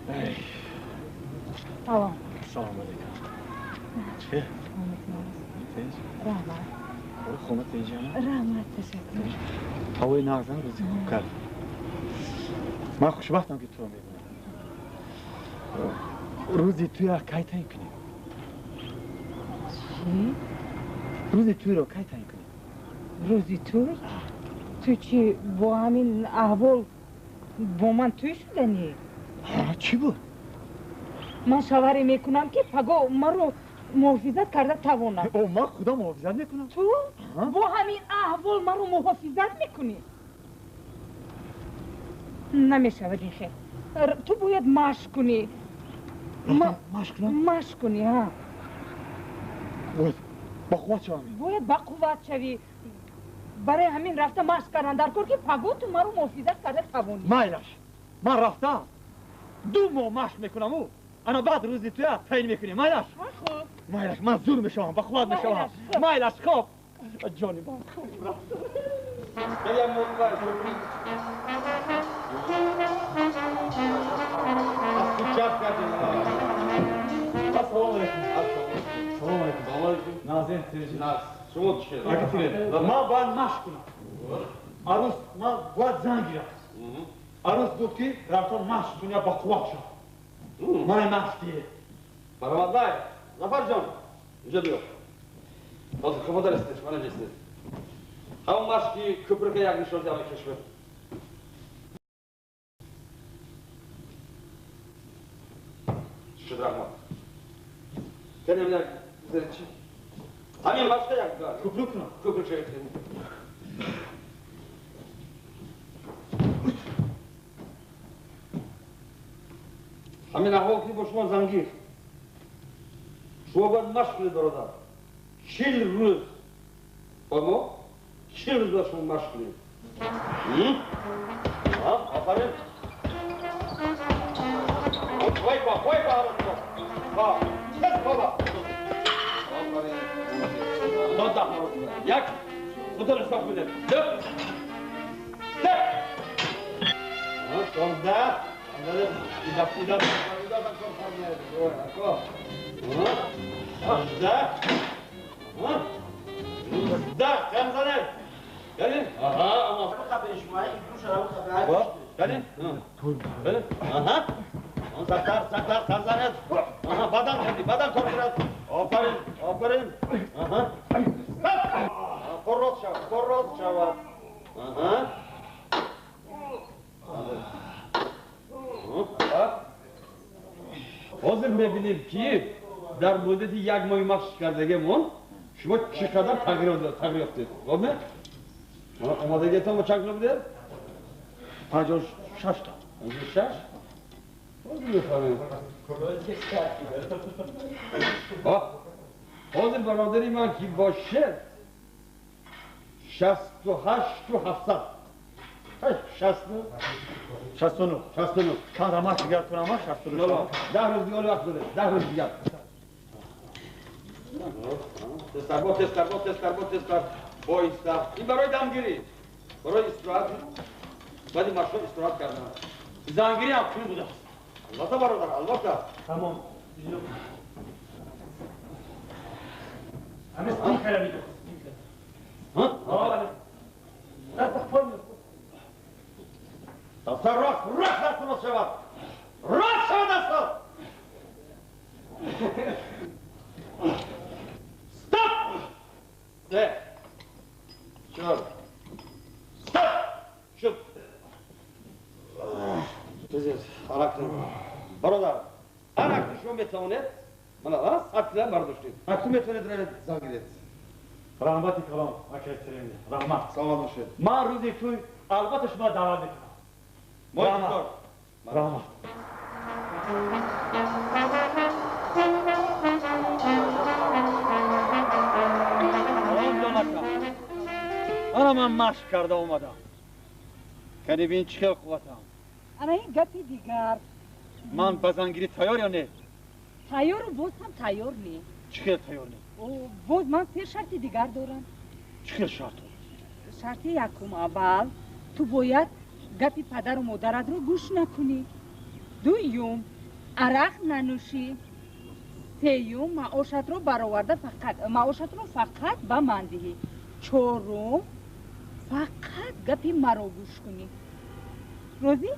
سلام علیکم. چه؟ رحمت. خونه تیجانه؟ رحمت تشکر. هوای نازم روزی خوب کرد. من خوشبختم که تو رو میبینم. روزی توی کی تعیین کنیم؟ چی؟ روزی توی رو کی تعیین کنیم؟ روزی توی؟ تو چی با همین احوال با من توی شدنی؟ چی بود؟ من شوری میکنم که پگاه من رو محافظت کرده توانم. او من خدا محافظت میکنم؟ تو با همین احوال من رو محافظت میکنی؟ نمیشود این خیر. تو باید مشق کنی. مشق کنم؟ مشق کنی ها. باید با قوت شوم. باید با قوت شوی. برای همین رفته مشق کردن در کار که پگاه تو من رو محافظت کرده توانی. مایلش من رفتم 2 ماه مشق میکنم او انا بعد روزی توی تعیین میکنی. مایلش مایلش من زور میشوم با قوت میشوم. مایلش خوب جانی با خوب بگم موقع از تو چپ کردیم. السلام علیکم. سلام علیکم. نازین تیجی. شما چی؟ اگه تیره ما باید مشق کنم. عروس ما باید زنگ گرفت. عروس گفت که رفتم مشق کنیا با قوت شد. من مشقیه. برامدای زفر جان اینجا بیا. باز خمودار استش من نجسته. همون مشقی köprü که یک نشان دیگه کشور. شد رحمت. کنیم یک زرچی. همین مشقی یک دار. köprü کنم. köprü چه کنیم. همین احوال که با شما زنگیر. شما باید مشق کنید برادر. 40 روز. با ما 40 روز باید شما مشق کنید. آفرین. وای با عرض با. کس بابا. آفرین. داد یک. خدا رو صاف بده. 2. 3. شانزده. ایده. ده خمسانه gelin. Aha ama gelin. Gelin. Aha. Saklar tanzanet. Aha badan kontrol. Aferin. Aha. Korrot şava. Aha. حاضر ببینیم که در مدت 1 ماه مشق کردگیمون شما چقدر تغییر یافتید؟ خب نه؟ آمادگیتون با چند کیلو بوده؟ 56 تا. 56؟ حاضر بفرمایید. حاضر برادری من که باشه 68 و 700. 69 چند رمش دیگر کنم 69 10 روز دیگر وقت داره 10 روز دیگر تستر بایسته این برای دمگیری برای استراحت بعدی مشروب استراحت کردن زنگیری هم کنی بوده البته برادر البته تمام همه این کلمی دو دستان راست دستان شود راست شود دستان ستاپ ده شد ستاپ شد بزید حرکت برادر حرکت شما میتوانید من الان سطلا برداشتید حرکت میتوانید رنید زنگیرید رحمتی کلام اکرترین رحمت سلام باشید من روزی توی البته شما دعوت میکنم رحمت انا من مشق کرده اومدم کنی بین چه قوتم انا این گپی دیگر من بزنگیری تیار یا نه؟ تیار و باز هم تیار نی چه تیار نه؟ باز من 3 شرط دیگر دارم چه شرط؟ شرط یکم اول تو باید گپی پدر و مادرت رو گوش نکنی دوم عرق ننوشی. سیوم معاشت رو برآورده معاشت رو فقط به من دهی. چهارم فقط گپی مرا گوش کنی. روزی؟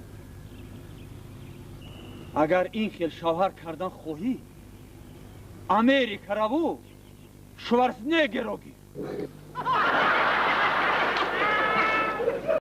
اگر این خیل شوهر کردن خواهی امریکا رو شوارزنگر رو گیر.